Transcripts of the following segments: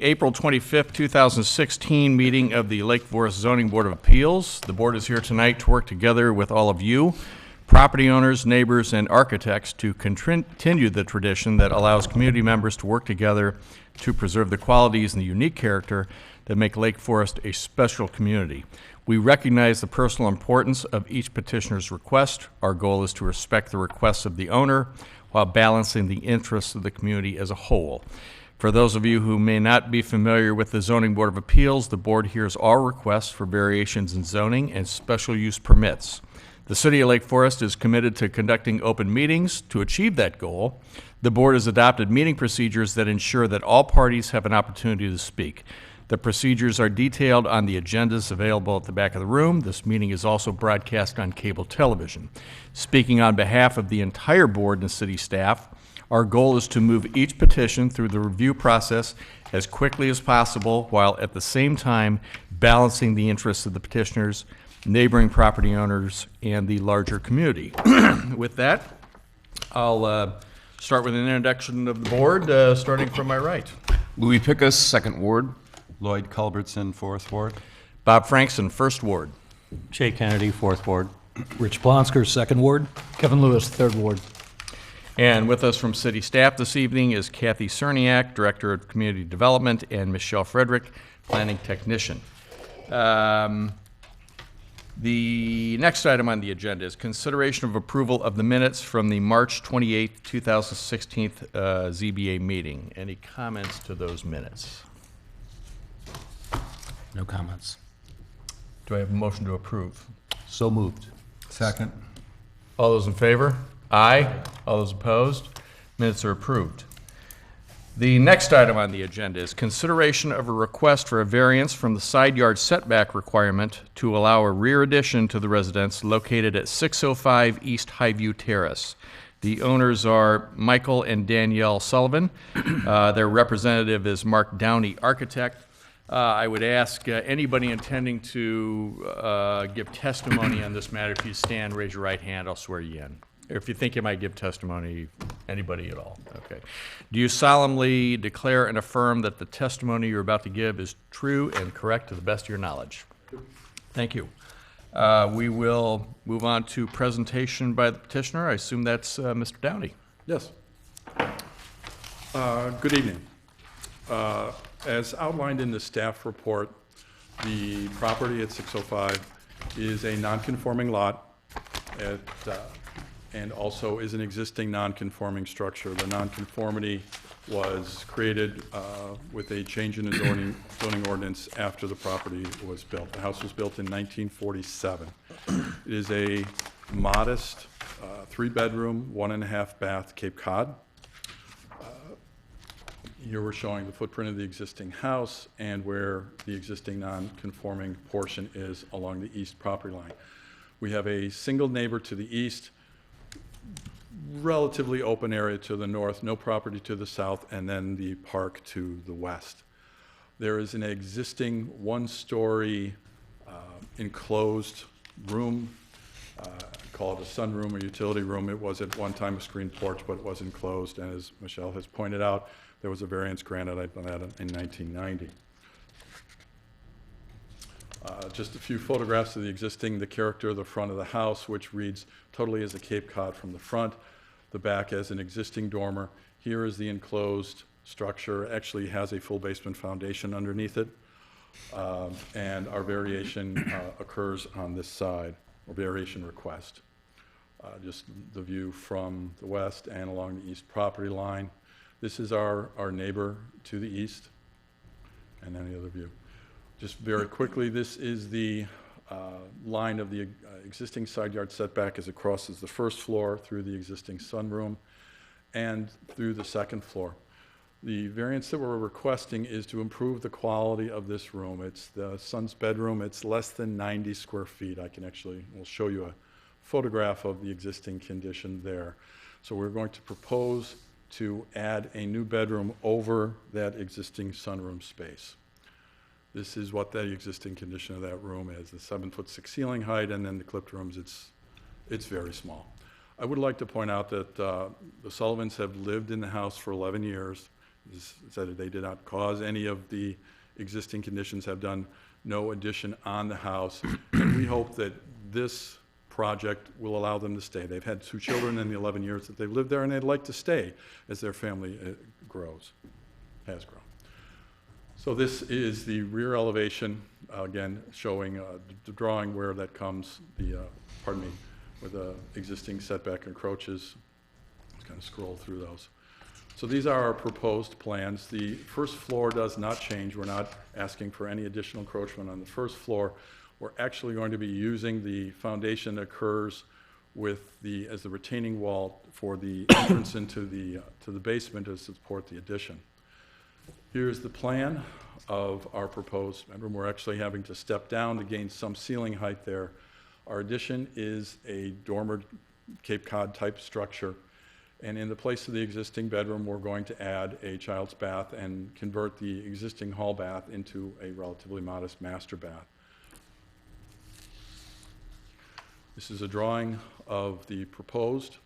the April 25th, 2016 meeting of the Lake Forest Zoning Board of Appeals. The board is here tonight to work together with all of you, property owners, neighbors, and architects to continue the tradition that allows community members to work together to preserve the qualities and the unique character that make Lake Forest a special community. We recognize the personal importance of each petitioner's request. Our goal is to respect the requests of the owner while balancing the interests of the community as a whole. For those of you who may not be familiar with the Zoning Board of Appeals, the board hears all requests for variations in zoning and special use permits. The City of Lake Forest is committed to conducting open meetings. To achieve that goal, the board has adopted meeting procedures that ensure that all parties have an opportunity to speak. The procedures are detailed on the agendas available at the back of the room. This meeting is also broadcast on cable television. Speaking on behalf of the entire board and city staff, our goal is to move each petition through the review process as quickly as possible while at the same time balancing the interests of the petitioners, neighboring property owners, and the larger community. With that, I'll start with an introduction of the board, starting from my right. Louis Pickus, Second Ward. Lloyd Culbertson, Fourth Ward. Bob Frankson, First Ward. Jay Kennedy, Fourth Ward. Rich Plonsker, Second Ward. Kevin Lewis, Third Ward. And with us from city staff this evening is Kathy Cerniak, Director of Community Development, and Michelle Frederick, Planning Technician. The next item on the agenda is consideration of approval of the minutes from the March 28th, 2016 ZBA meeting. Any comments to those minutes? No comments. Do I have a motion to approve? So moved. Second. All those in favor? Aye. All those opposed? Minutes are approved. The next item on the agenda is consideration of a request for a variance from the side yard setback requirement to allow a rear addition to the residence located at 605 East Highview Terrace. The owners are Michael and Danielle Sullivan. Their representative is Mark Downey, architect. I would ask anybody intending to give testimony on this matter, if you stand, raise your right hand, I'll swear you in. Or if you think you might give testimony, anybody at all. Okay. Do you solemnly declare and affirm that the testimony you're about to give is true and correct to the best of your knowledge? Thank you. We will move on to presentation by the petitioner. I assume that's Mr. Downey. Yes. Good evening. As outlined in the staff report, the property at 605 is a non-conforming lot and also is an existing non-conforming structure. The non-conformity was created with a change in the zoning ordinance after the property was built. The house was built in 1947. It is a modest 3-bedroom, 1.5 bath Cape Cod. Here we're showing the footprint of the existing house and where the existing non-conforming portion is along the east property line. We have a single neighbor to the east, relatively open area to the north, no property to the south, and then the park to the west. There is an existing 1-story enclosed room, call it a sunroom or utility room. It was at one time a screen porch, but it was enclosed, and as Michelle has pointed out, there was a variance granted on that in 1990. Just a few photographs of the character of the front of the house, which reads totally as a Cape Cod from the front, the back as an existing dormer. Here is the enclosed structure, actually has a full basement foundation underneath it, and our variation occurs on this side, or variation request. Just the view from the west and along the east property line. This is our neighbor to the east, and any other view. Just very quickly, this is the line of the existing side yard setback as it crosses the first floor through the existing sunroom and through the second floor. The variance that we're requesting is to improve the quality of this room. It's the son's bedroom. It's less than 90 square feet. We'll show you a photograph of the existing condition there. So we're going to propose to add a new bedroom over that existing sunroom space. This is what the existing condition of that room is, the 7'6" ceiling height, and then the clipped rooms, it's very small. I would like to point out that the Sullivans have lived in the house for 11 years. said they did not cause any of the existing conditions, have done no addition on the house. And we hope that this project will allow them to stay. They've had 2 children in the 11 years that they've lived there, and they'd like to stay as their family has grown. So this is the rear elevation, again, showing the drawing where that comes, where the existing setback encroaches. Let's kind of scroll through those. So these are our proposed plans. The first floor does not change. We're not asking for any additional encroachment on the first floor. We're actually going to be using the foundation that occurs as the retaining wall for the entrance into the basement to support the addition. Here's the plan of our proposed bedroom. We're actually having to step down to gain some ceiling height there. Our addition is a dormer Cape Cod type structure. And in the place of the existing bedroom, we're going to add a child's bath and convert the existing hall bath into a relatively modest master bath. This is a drawing of the proposed,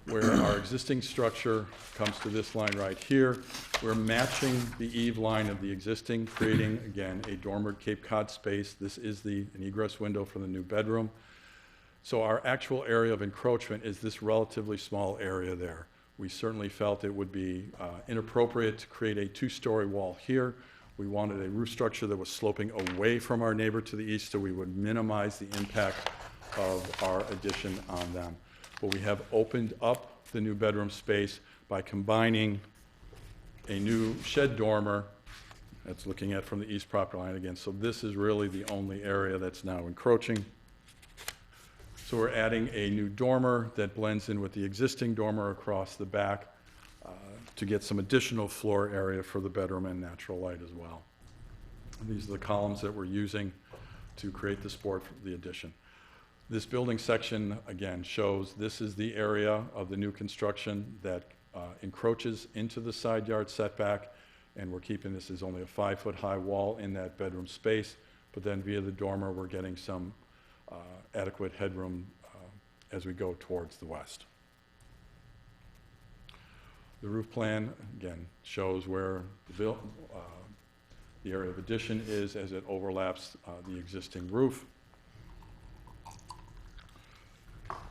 where our existing structure comes to this line right here. We're matching the eave line of the existing, creating, again, a dormered Cape Cod space. This is an egress window for the new bedroom. So our actual area of encroachment is this relatively small area there. We certainly felt it would be inappropriate to create a 2-story wall here. We wanted a roof structure that was sloping away from our neighbor to the east, so we would minimize the impact of our addition on them. But we have opened up the new bedroom space by combining a new shed dormer that's looking at from the east property line again. So this is really the only area that's now encroaching. So we're adding a new dormer that blends in with the existing dormer across the back to get some additional floor area for the bedroom and natural light as well. These are the columns that we're using to create the support for the addition. This building section, again, shows this is the area of the new construction that encroaches into the side yard setback, and we're keeping this as only a 5-foot high wall in that bedroom space, but then via the dormer, we're getting some adequate headroom as we go towards the west. The roof plan, again, shows where the area of addition is as it overlaps the existing roof.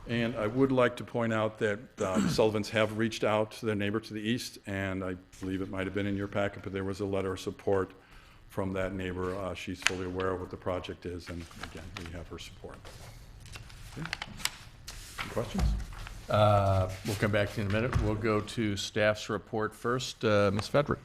And I would like to point out that the Sullivans have reached out to their neighbor to the east, and I believe it might have been in your packet, but there was a letter of support from that neighbor. She's fully aware of what the project is, and again, we have her support. Okay. Any questions? We'll come back to you in a minute. We'll go to staff's report first. Ms. Federick.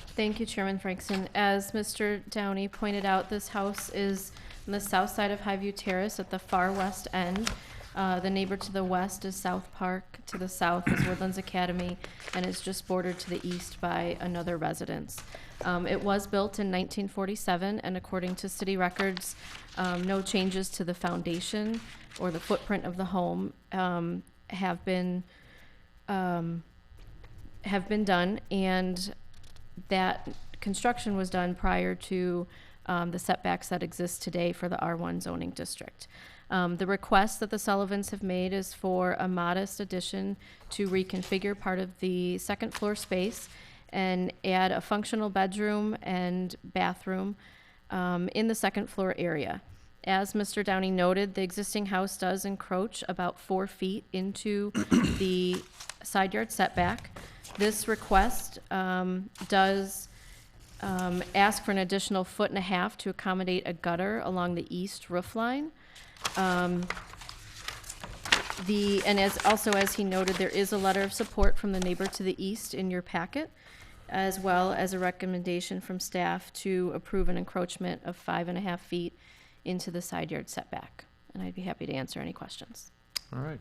Thank you, Chairman Frankson. As Mr. Downey pointed out, this house is on the south side of Highview Terrace at the far west end. The neighbor to the west is South Park, to the south is Woodlands Academy, and is just bordered to the east by another residence. It was built in 1947, and according to city records, no changes to the foundation or the footprint of the home have been done, and that construction was done prior to the setbacks that exist today for the R1 zoning district. The request that the Sullivans have made is for a modest addition to reconfigure part of the second floor space and add a functional bedroom and bathroom in the second floor area. As Mr. Downey noted, the existing house does encroach about 4 feet into the side yard setback. This request does ask for an additional 1.5 feet to accommodate a gutter along the east roof line. And as he noted, there is a letter of support from the neighbor to the east in your packet, as well as a recommendation from staff to approve an encroachment of 5.5 feet into the side yard setback. And I'd be happy to answer any questions. All right.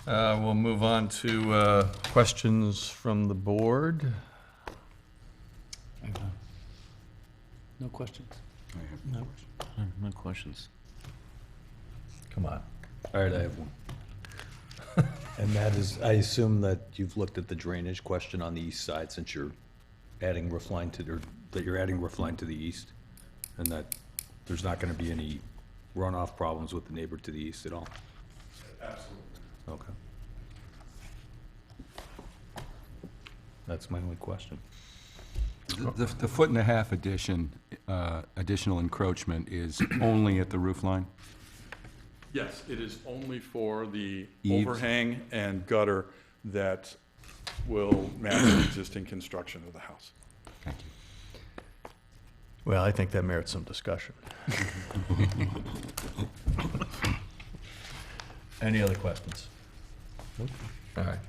We'll move on to questions from the board. No questions? No questions. Come on. All right, I have one. And that is, I assume that you've looked at the drainage question on the east side since you're adding roof line to, or that you're adding roof line to the east, and that there's not going to be any runoff problems with the neighbor to the east at all? Absolutely. Okay. That's my only question. The foot and a half additional encroachment is only at the roof line? Yes, it is only for the Eaves. overhang and gutter that will match the existing construction of the house. Thank you. Well, I think that merits some discussion. Any other questions? All right.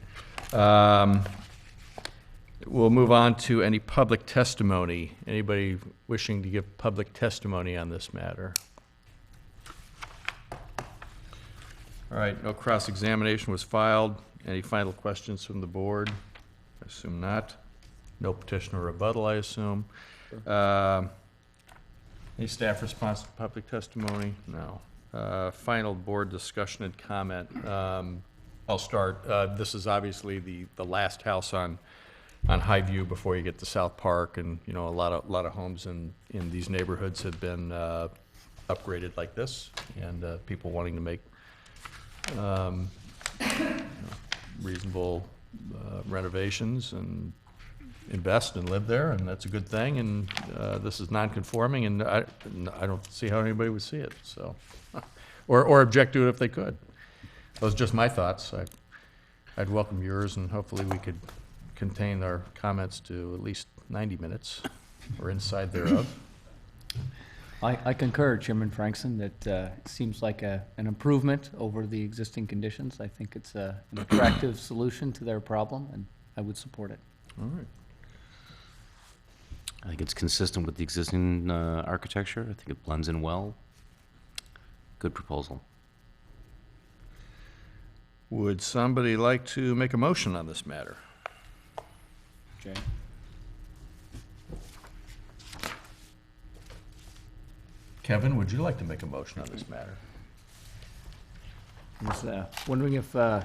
We'll move on to any public testimony. Anybody wishing to give public testimony on this matter? All right, no cross-examination was filed. Any final questions from the board? I assume not. No petition or rebuttal, I assume. Any staff response to public testimony? No. Final board discussion and comment. I'll start. This is obviously the last house on Highview before you get to South Park, and a lot of homes in these neighborhoods have been upgraded like this, and people wanting to make reasonable renovations and invest and live there, and that's a good thing. And this is non-conforming, and I don't see how anybody would see it. So, or object to it if they could. Those are just my thoughts. I'd welcome yours, and hopefully we could contain our comments to at least 90 minutes or inside thereof. I concur, Chairman Frankson, that it seems like an improvement over the existing conditions. I think it's an attractive solution to their problem, and I would support it. All right. I think it's consistent with the existing architecture. I think it blends in well. Good proposal. Would somebody like to make a motion on this matter? Jay? Kevin, would you like to make a motion on this matter? I was wondering if Member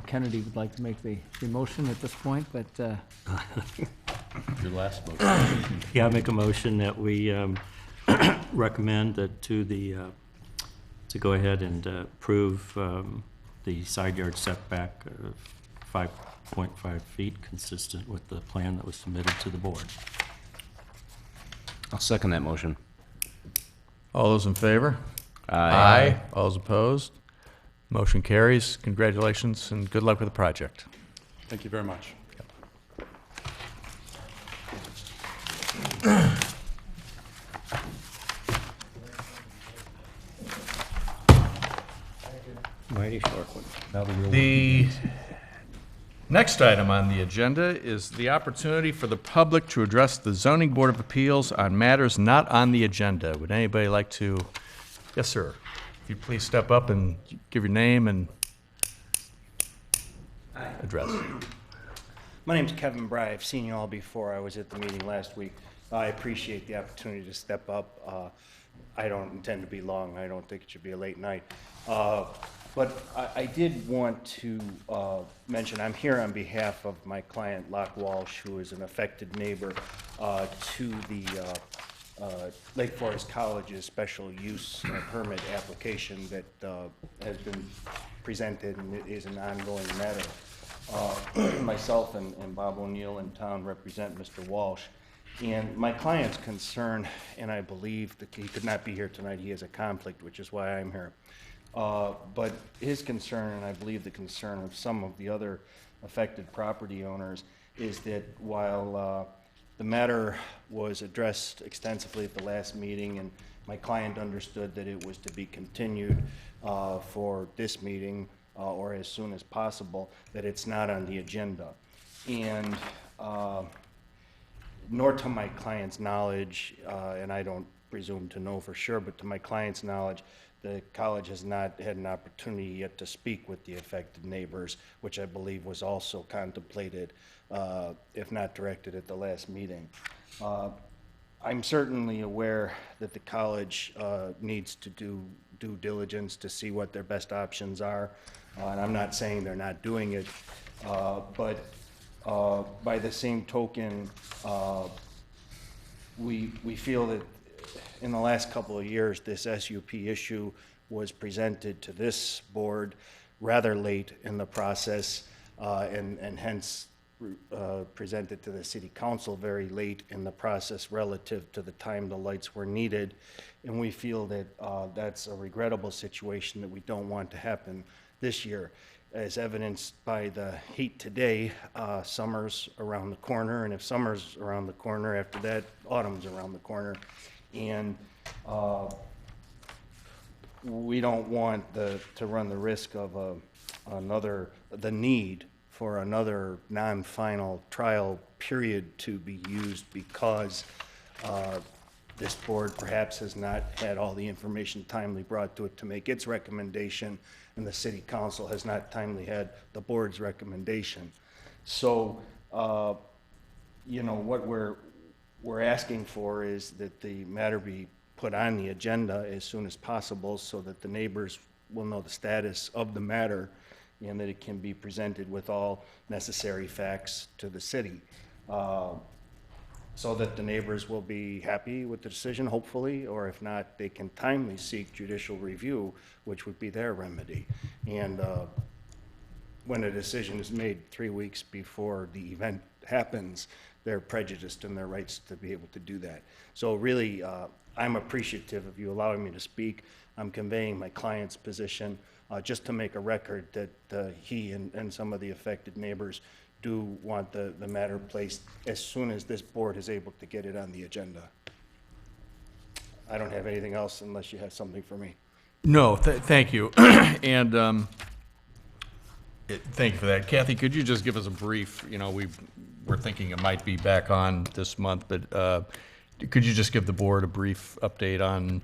Kennedy would like to make the motion at this point, but Your last motion. Yeah, I make a motion that we recommend that to go ahead and approve the side yard setback of 5.5 feet, consistent with the plan that was submitted to the board. I'll second that motion. All those in favor? Aye. All those opposed? Motion carries. Congratulations and good luck with the project. Thank you very much. Mighty short one. Now the real one. The next item on the agenda is the opportunity for the public to address the Zoning Board of Appeals on matters not on the agenda. Would anybody like to? Yes, sir. If you'd please step up and give your name and address. My name's Kevin Bry. I've seen you all before. I was at the meeting last week. I appreciate the opportunity to step up. I don't intend to be long. I don't think it should be a late night. But I did want to mention, I'm here on behalf of my client, Locke Walsh, who is an affected neighbor to the Lake Forest College's special use permit application that has been presented and it is an ongoing matter. Myself and Bob O'Neill in town represent Mr. Walsh. And my client's concern, and I believe that he could not be here tonight, he has a conflict, which is why I'm here. But his concern, and I believe the concern of some of the other affected property owners, is that while the matter was addressed extensively at the last meeting, and my client understood that it was to be continued for this meeting or as soon as possible, that it's not on the agenda. And nor to my client's knowledge, and I don't presume to know for sure, but to my client's knowledge, the college has not had an opportunity yet to speak with the affected neighbors, which I believe was also contemplated, if not directed at the last meeting. I'm certainly aware that the college needs to do due diligence to see what their best options are, and I'm not saying they're not doing it, but by the same token, we feel that in the last couple of years, this SUP issue was presented to this board rather late in the process, and hence presented to the city council very late in the process relative to the time the lights were needed. And we feel that that's a regrettable situation that we don't want to happen this year. As evidenced by the heat today, summer's around the corner, and if summer's around the corner, after that, autumn's around the corner. And we don't want to run the risk of the need for another non-final trial period to be used because this board perhaps has not had all the information timely brought to it to make its recommendation, and the city council has not timely had the board's recommendation. So, you know, what we're asking for is that the matter be put on the agenda as soon as possible so that the neighbors will know the status of the matter and that it can be presented with all necessary facts to the city. So that the neighbors will be happy with the decision, hopefully, or if not, they can timely seek judicial review, which would be their remedy. And when a decision is made 3 weeks before the event happens, they're prejudiced in their rights to be able to do that. So really, I'm appreciative of you allowing me to speak. I'm conveying my client's position just to make a record that he and some of the affected neighbors do want the matter placed as soon as this board is able to get it on the agenda. I don't have anything else unless you have something for me. No, thank you. And thank you for that. Kathy, could you just give us a brief, you know, we're thinking it might be back on this month, but could you just give the board a brief update on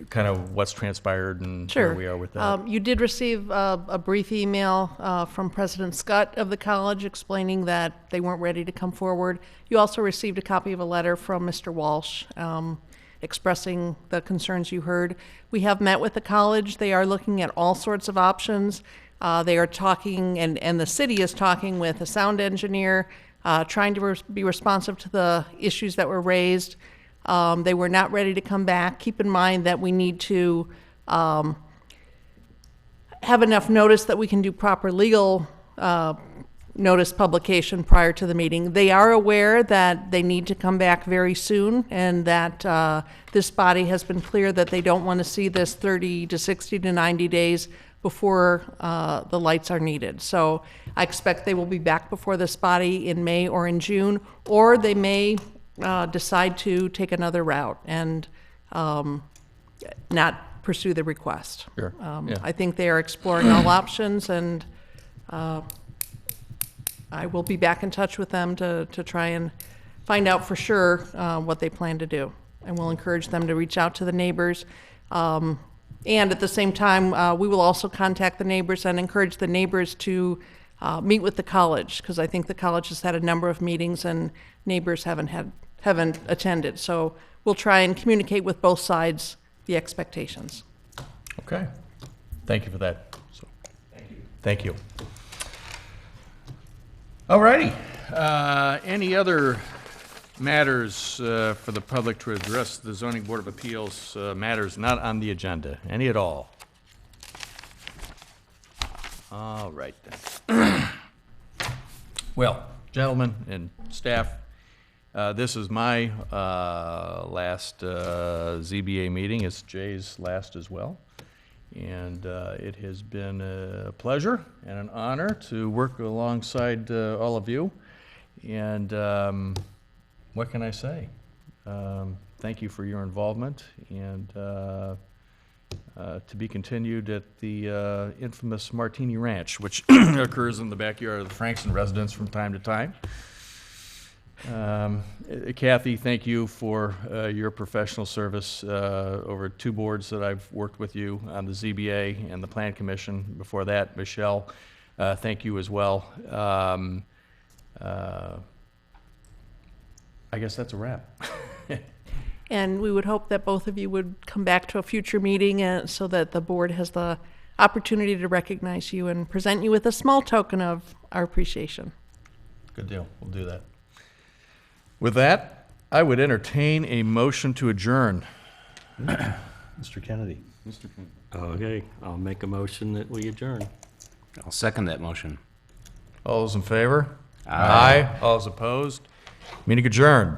kind of what's transpired and where we are with that? You did receive a brief email from President Scott of the college explaining that they weren't ready to come forward. You also received a copy of a letter from Mr. Walsh expressing the concerns you heard. We have met with the college. They are looking at all sorts of options. They are talking, and the city is talking with a sound engineer, trying to be responsive to the issues that were raised. They were not ready to come back. Keep in mind that we need to have enough notice that we can do proper legal notice publication prior to the meeting. They are aware that they need to come back very soon, and that this body has been clear that they don't want to see this 30 to 60 to 90 days before the lights are needed. So I expect they will be back before this body in May or in June, or they may decide to take another route and not pursue the request. Sure. Yeah. I think they are exploring all options, and I will be back in touch with them to try and find out for sure what they plan to do. And we'll encourage them to reach out to the neighbors. And at the same time, we will also contact the neighbors and encourage the neighbors to meet with the college, because I think the college has had a number of meetings and neighbors haven't attended. So we'll try and communicate with both sides the expectations. Okay. Thank you for that. So, thank you. All righty. Any other matters for the public to address the Zoning Board of Appeals, matters not on the agenda? Any at all? All right then. Well, gentlemen and staff, this is my last ZBA meeting. It's Jay's last as well. And it has been a pleasure and an honor to work alongside all of you. And what can I say? Thank you for your involvement, and to be continued at the infamous Martini Ranch, which occurs in the backyard of the Frankson residence from time to time. Kathy, thank you for your professional service over 2 boards that I've worked with you on, the ZBA and the Plan Commission. Before that, Michelle, thank you as well. I guess that's a wrap. And we would hope that both of you would come back to a future meeting so that the board has the opportunity to recognize you and present you with a small token of our appreciation. Good deal. We'll do that. With that, I would entertain a motion to adjourn. Mr. Kennedy. Okay, I'll make a motion that we adjourn. I'll second that motion. All those in favor? Aye. All those opposed? Meeting adjourned.